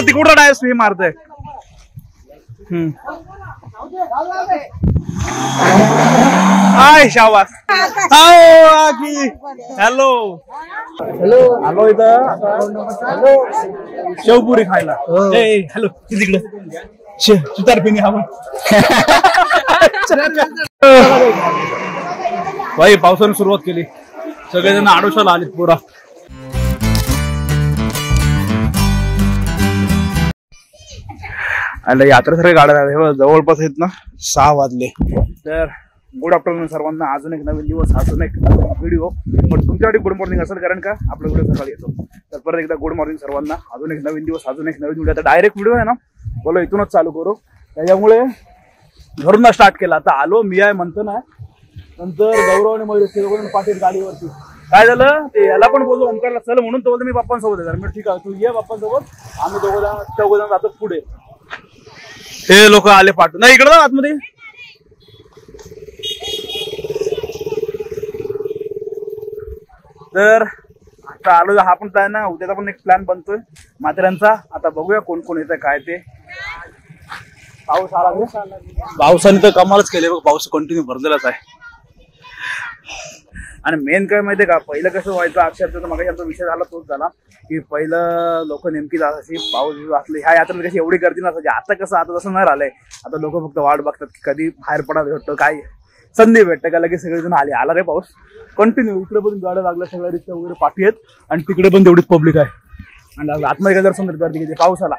तिकडचा डायस हे मारतय. हाय शाबास. हॅलो आलो इथं शेवपुरी खायला. हॅलो तिकडे सुतारपिनी हवा. भाई पावसाने सुरुवात केली. सगळेजण आडोशाला आलेत पुरा. आणि यात्रेसारख्या गाड्या जवळपास आहेत ना 6 वाजले. तर गुड आफ्टरनून सर्वांना. अजून एक नवीन दिवस, अजून एक व्हिडिओ. पण तुमच्याकडे गुड मॉर्निंग असेल कारण का आपला व्हिडिओ सकाळी येतो. तर परत एकदा गुड मॉर्निंग सर्वांना. अजून एक नवीन दिवस, अजून एक नवीन व्हिडिओ. आता डायरेक्ट व्हिडिओ आहे ना बोलो इथूनच चालू करू. त्याच्यामुळे घरून स्टार्ट केला. आता आलो मी आहे म्हणतो ना. नंतर गौरव आणि मयूर पाटील गाडीवरती. काय झालं ते याला पण बोललो ओमकारला चल म्हणून तो बोलतो मी पप्पांसोबत आहे. मी ठीक आहे तू ये पप्पांसोबत. आम्ही चौघजण जातो पुढे. हे लोक आले पाठवून. नाही इकडं आतमध्ये. तर आता आलो. हा पण प्लॅन ना उद्याचा पण एक प्लॅन बनतोय माथेरानचा. आता बघूया कोण कोण येतं काय ते. पाऊस आला. पावसाने तर कमालच केले बघ. पाऊस कंटिन्यू भरलेलाच आहे. आणि मेन काय माहितीये का पहिलं कसं व्हायचं अक्षरशः मग यांचा विषय झाला तोच झाला की पहिलं लोक नेमकी अशी पाऊस असले ह्या यात्रेत कशी एवढी गर्दी नसायची. आता कसं आता तसं नाही राहिलंय. आता लोक फक्त वाट बघतात की कधी बाहेर पडायला भेटतो काय संधी भेटतं का. लगेच सगळेजण आला रे पाऊस कंटिन्यू. इकडे पण गाड्या लागल्या सगळ्या रिक्षा वगैरे पाठी आहेत. आणि तिकडे पण तेवढीच पब्लिक आहे. आणि आतमध्ये जर समजत गर्दी किती. पाऊस आला.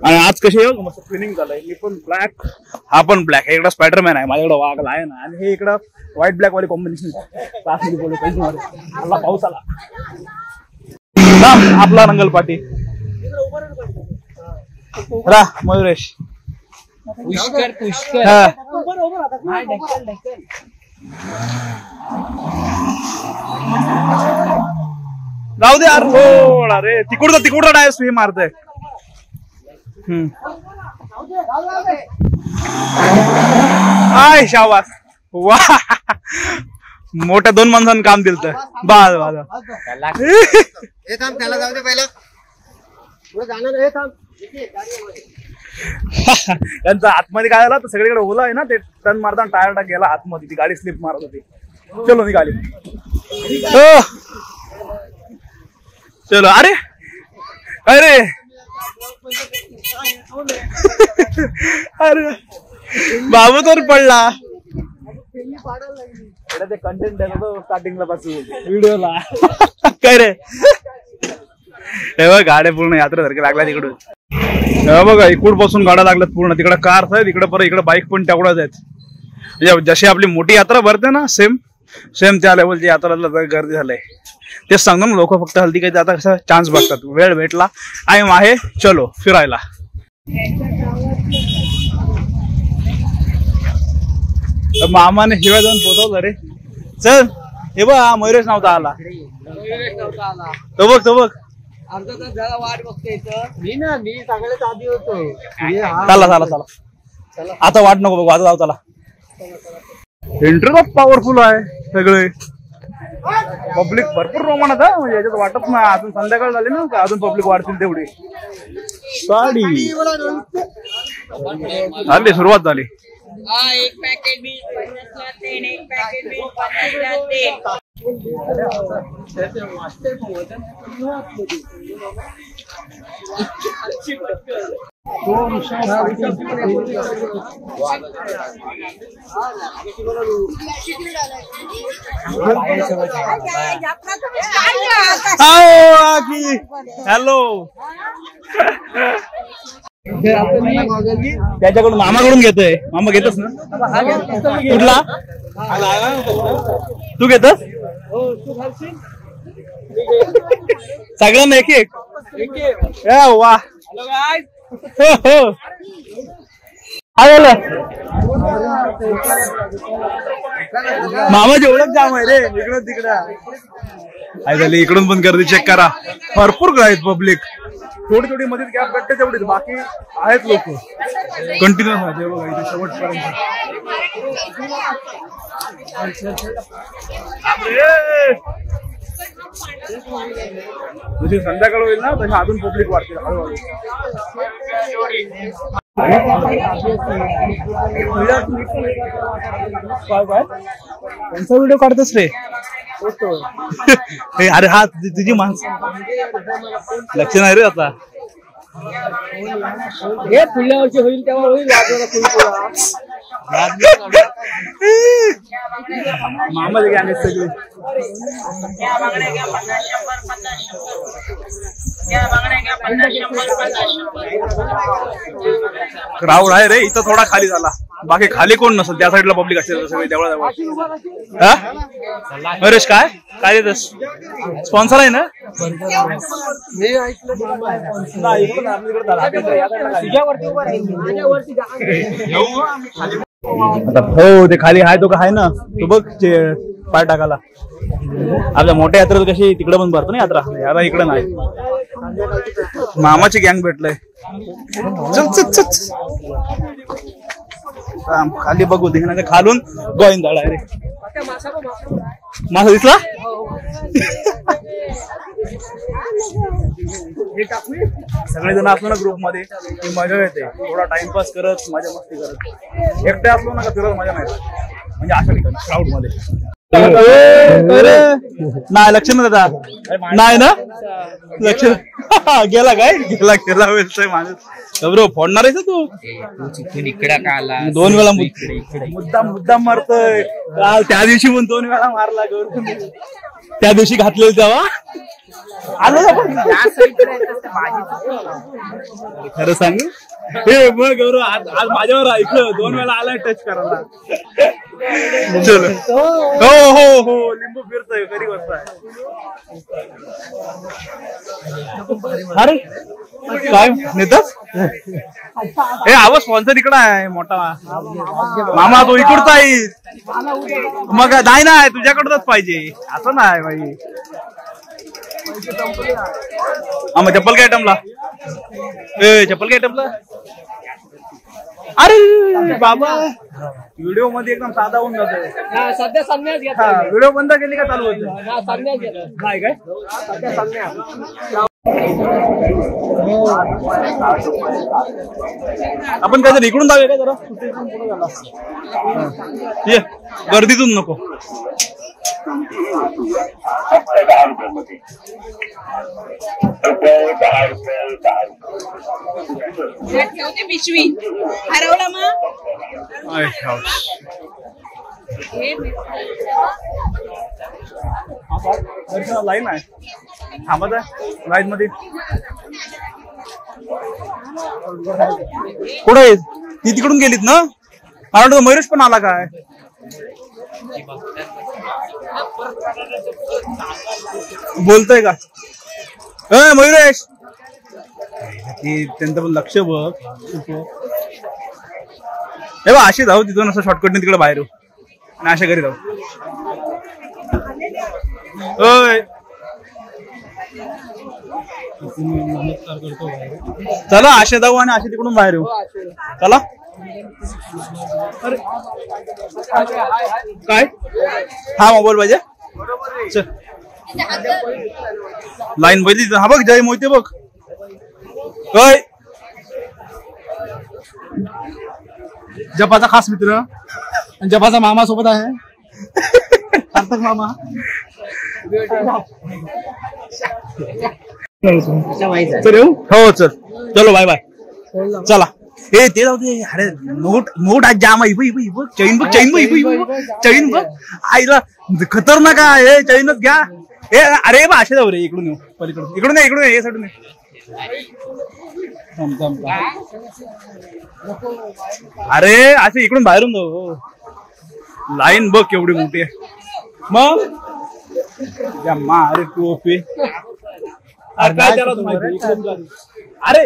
आणि आज कशी मस्त ट्रेनिंग झालंय. मी पण ब्लॅक हा पण ब्लॅक. इकडं स्पायडरमॅन आहे माझ्याकडे वाघ लायन आहे. आणि हे इकडं व्हाईट ब्लॅक वाले कॉम्बिनेशन. पाऊस आला आपला रंगलपाटी रा मयुरेश जाऊ दे यार. अरे तिकडचा डायस हे मारतय. हाय शाबास. वा मोठ्या 2 माणसांनी काम दिलं तर बाज त्याला जाऊ दे पहिला. त्यांचा आतमध्ये काय झाला तर सगळीकडे ओला आहे ना ते टर्न मारताना टायर टाक गेला आतमध्ये. ती गाडी स्लिप मारत होती. चलो निघाली. चलो अरे अरे अरे बाबू तर पडला. ते कंटेंट आहे स्टार्टिंगला पासून व्हिडिओला. काय रे हे बघ गाड्या पूर्ण यात्रेसारखे लागल्या तिकडून. हे बघा इकडून पासून गाड्या लागल्यात पूर्ण. तिकडे कार्स आहेत इकडे परत इकडे बाईक पण तेवढ्याच आहेत. म्हणजे जशी आपली मोठी यात्रा भरते ना सेम त्या लेवलची यात्रा गर्दी झालंय. तेच सांगतो ना लोक फक्त हल्दी काही आता कसा चान्स बघतात. वेळ भेटला टाइम आहे चलो फिरायला. मामाने शिवाय जाऊन पोचवलं रे. चल हे बघ हा मयुरेश नव्हता आला. तो बघ अर्धा तास झाला वाट बघते. मी सगळ्यात आधी होतो. चला आता वाट नको बघू. आता जाऊ चला. एंट्री खूप पॉवरफुल आहे. सगळे पब्लिक भरपूर प्रमाणात आहे. म्हणजे याच्यात वाटत नाही अजून संध्याकाळ झाली ना अजून पब्लिक वाढतील तेवढी. साडी झाली सुरुवात झाली. एक पॅकेट 20-50 लाते, एक पॅकेट 20-50 लाते. हॅलो त्याच्याकडून मामाकडून घेतोय. मामा घेतोस ना कुठला तू घेतोस सगळ्यांना एक एक वा मामाची ओळख जाम आहे रे. इकडं तिकडं काय झालं. इकडून पण गर्दी चेक करा. भरपूर आहेत पब्लिक. थोडी थोडी मध्ये गॅप भेटते तेवढीच, बाकी आहेत लोक कंटिन्यू आहे बघा इथे शेवटपर्यंत. जशी संध्याकाळ होईल ना तशी अजून पब्लिक वाढते हळूहळू. त्यांचा व्हिडिओ काढतोस रे? अरे हा तुझी माणसं लक्ष नाही रे आता. हे पुढल्या वर्षी होईल तेव्हा होईल मामा गँग सगळी. क्राऊड आहे रे इथं, थोडा खाली झाला, बाकी खाली कोण नसेल त्या साईडला पब्लिक असेल सगळी देवळा. नरेश काय काय देतस? स्पॉन्सर आहे ना? हो ते खाली आहे तो का आहे ना तो बघ पाय टाकायला. आपल्या मोठ्या यात्रेत कशी तिकडे पण भरतो ना यात्रा, याला इकडे नाही. मामाची गँग भेटलंय. चल चल चल खाली बघू दे ना, खालून गोविंद आहे रे. मासा दिसला? सगळेजण असलो ना ग्रुप मध्ये मजा येते, थोडा टाइमपास करत मजा मस्ती करत. एकटे असलो ना का फिरत मजा नाही म्हणजे अशा ठिकाणी क्राऊड मध्ये. नाही लक्ष ना दादा, नाही ना लक्ष. गेला काय गेला गेला वेळचा माणूस ब्रो फोडणार आहे तू. इकडे का आला 2 वेळा मुद्दाम मारतोय. काल त्या दिवशी पण 2 वेळा मारला त्या दिवशी घातलेलं तेव्हा खरं सांगू हे मग गौरव आज माझ्यावर ऐकलं 2 वेळा आलाय टच करायला. चलो हो हो हो लिंबू फिरतोय कधी बसताय. अरे काय नेताच हे आवाज स्पॉन्सर इकडं आहे मोठा मामा, तो इकडचा आहे मग नाही ना तुझ्याकडच पाहिजे असं नाही भाई. मग चप्पल काय आयटमला चप्पल काय आयटमला. अरे बाबा व्हिडिओ मध्ये एकदम साधा होऊन जातो. सध्या संन्यास घेत व्हिडिओ बंद केली का चालू होते? संन्यास घेत काय काय सध्या संन्यास. आपण काय इकडून जाऊया का जरा, ये गर्दीतून नको. ठेवते पिशवी हरवला मग लाईन आहे थांबत आहे लाईन मध्ये. कुठे आहेत ती? तिकडून गेलीत ना? मला वाटतं मयुरेश पण आला काय? बोलतोय का मयुरेश? त्यांचं पण लक्ष बघ. हे बघ अशी जाऊ तिथून असं शॉर्टकटने तिकडे बाहेर आणि अशा घरी जाऊ. चला अशा जाऊ आणि अशा तिकडून बाहेर येऊ. चला काय हा मोबाईल पाहिजे. लाईन बघितली हा बघ जय मोहिते बघ. काय जपाचा खास मित्र आणि जपाचा मामा सोबत आहे. सार्थक मामा. चल येऊ हो चल चलो बाय बाय. चला हे ते जाऊ दे. अरे नोट आज जाम आहे बघ. चैन बघ चैन बघ आईला खतरनाक आहे. चैनच घ्या. अरे बा असे जाऊ रे. इकडून येऊ पलीकडून इकडून ये साईडून अरे असे इकडून बाहेरून जाऊ. लाईन बघ केवढी मोठी आहे. मग अरे टोपी अरे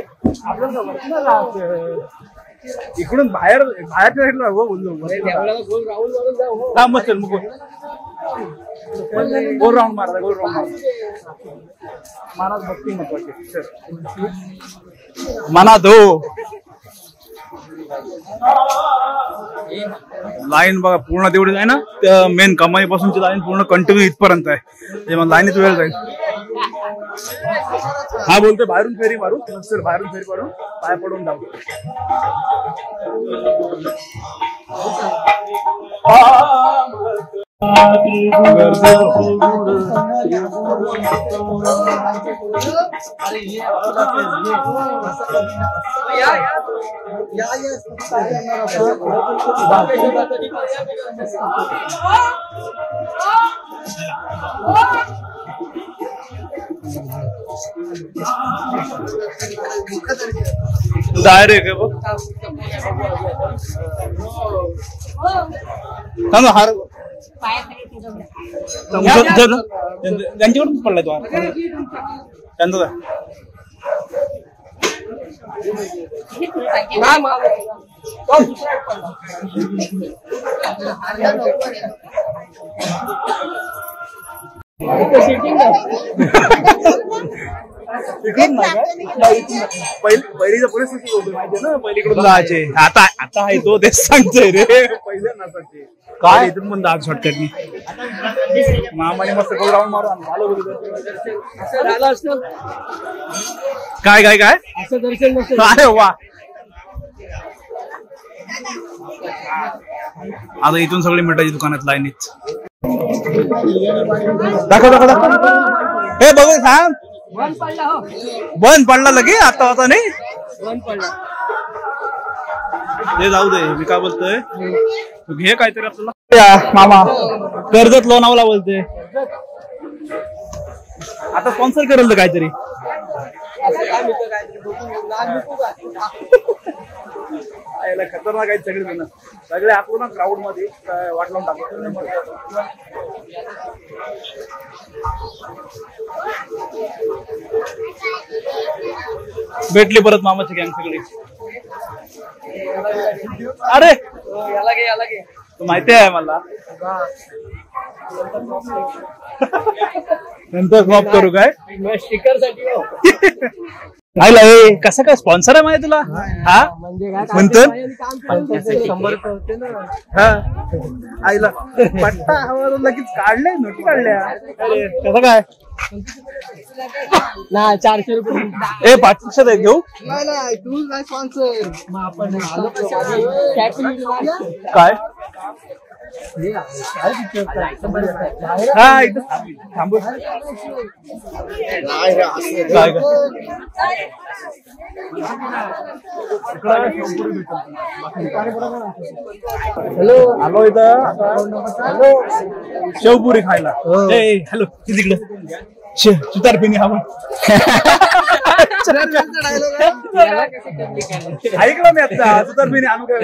इकडून बाहेरच्या साईडला बोललो. मग चल मग गोल राऊंड मारा, गोल राऊंड मारा. मनात भक्ती महत्वाची. मना धो. लाईन बघा पूर्ण तेवढी आहे ना, त्या मेन कमाई पासूनची लाईन पूर्ण कंटिन्यू इथपर्यंत आहे. मग लाईनीत वेळ जाईल. हा बोलतोय बाहेरून फेरी मारू, सर बाहेरून फेरी मारून पाय पडून जाऊ. डायरेक्ट आहे बघ. हार त्यांच्याकडून पडलाय तो. त्यांचा पहिलीचा परिस्थिती होती माहिती ना, पहिलीकडून जायचे. आता आहे तो तेच सांगतोय रे. पहिल्या नसायचे काय इथून पण दाग शॉर्टकटनी मामाने मस्त गोल राऊंड मारून झालं. काय काय काय असं दर्शन नसतं. अरे वा. आता इथून सगळी मिठाची दुकानात लाईनीत. दाखव. हे बघ सांग. बंद पडला लगे आता होता नाही. हे जाऊ दे. मी काय बोलतोय, तू घे काहीतरी आपल्याला. मामा कर्जत लोणावळा बोलते. आता स्पॉन्सर करेल तर काहीतरी. खतरनाक आहेत सगळे जण. सगळे आपण ना क्राऊड मध्ये वाट लावून टाकतो. भेटली परत मामाची गँग सगळी. अरे याला घे तू माहिती आहे मला. नंतर क्रॉप करू काय स्टिकर साठी. आईला कसं काय स्पॉन्सर आहे माहिती तुला. हा म्हणतो आईला पट्टा हवा लगेच काढले. नोटी काढल्या. कसं काय नाही 400 रुपये. 500 घेऊ. नाही तू काय स्पॉन्सर. काय हा इथं थांबू. हॅलो इथं शेवपुरी खायला. हॅलो तिकडे सुतार पिणी हवं. ऐकलं मी आता. सुतार पिणी आणू काय.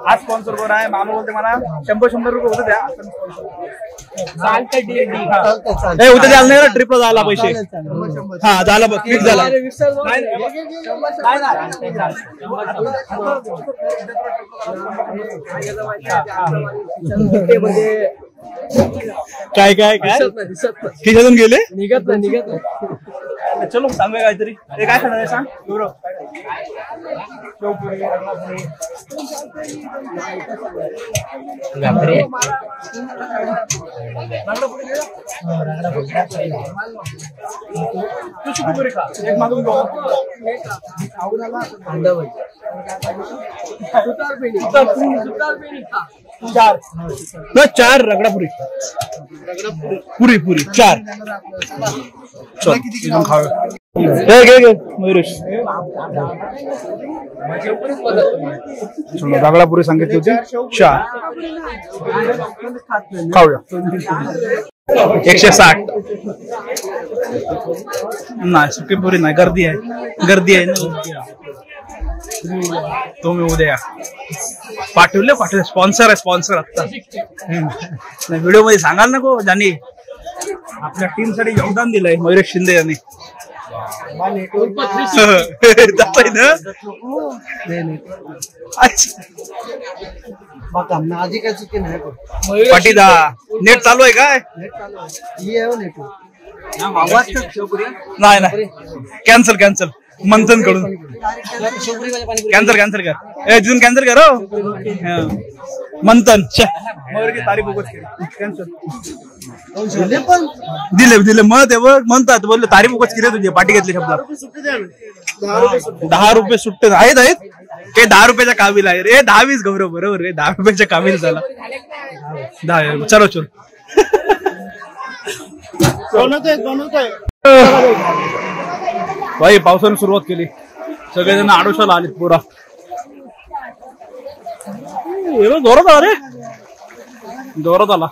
आज स्पॉन्सर कोण आहे. मामा बोलते मला 100 रुपये होते द्या. उद्या द्याल नाही ना ट्रिपला जायला पैसे. हा झालं बघ फिक्स झाला. काय काय काय खिशातून गेले. निघत नाही. चलो सांगूया काहीतरी. ते काय खाणार आहे सांग. एक मागून चार रगडापुरी. पुरी 4. घे मयुरेश. रगडापुरी सांगितली होती 4. खाऊया. 160. नाही सुकी पुरी नाही. गर्दी आहे ना. तुम्ही उद्या पाठवले स्पॉन्सर आता व्हिडिओ मध्ये सांगाल नको. ज्यांनी आपल्या टीम साठी योगदान दिलंय मयुरेश शिंदे यांनी. बघा माझी काय चुकी नाही पाटीदा नेट चालू आहे काय नाही नाही कॅन्सल कॅन्सल मंथन कडून कॅन्सल कर ए जून कॅन्सल कर हो मंथन तारीख कॅन्सल दिले मग ते बघ म्हणतात बोलले तारीख उगाच केली तुझी पाठी घेतली शब्द 10 रुपये सुट्टे आहेत ते 10 रुपयाच्या काबिल आहे रे 10-20 गौरव बरोबर रे 10 रुपयाच्या काबिल झाला 10 चलो चल भाई पावसाने सुरुवात केली सगळेजण आडोशाला आले पुरा जोरात आला रे जोरात आला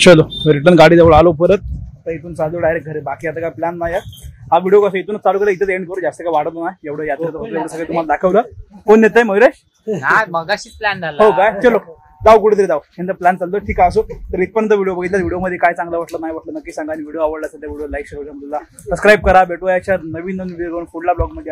चलो रिटर्न गाडी जवळ आलो परत तर इथून चालू डायरेक्ट घरी बाकी आता काय प्लॅन नाही हा व्हिडिओ कसं इथूनच चालू केला इथं एंड करू जास्त काय वाढत नाही एवढं यात्रेचं सगळं तुम्हाला दाखवलं कोण नेत आहे मयुरेश मगाशीच प्लॅन झाला हो काय चलो जाऊ कुठेतरी जाऊ यांचा प्लॅन चालतो ठीक आहे असो तर इथपर्यंत व्हिडिओ बघितला व्हिडिओमध्ये काय चांगलं वाटलं नाही वाटलं नक्की सांगा आणि व्हिडिओ आवडला असेल तर व्हिडिओ लाईक शेअर सबस्क्राईब करा भेटूया नवीन व्हिडिओ पुढला ब्लॉग मध्ये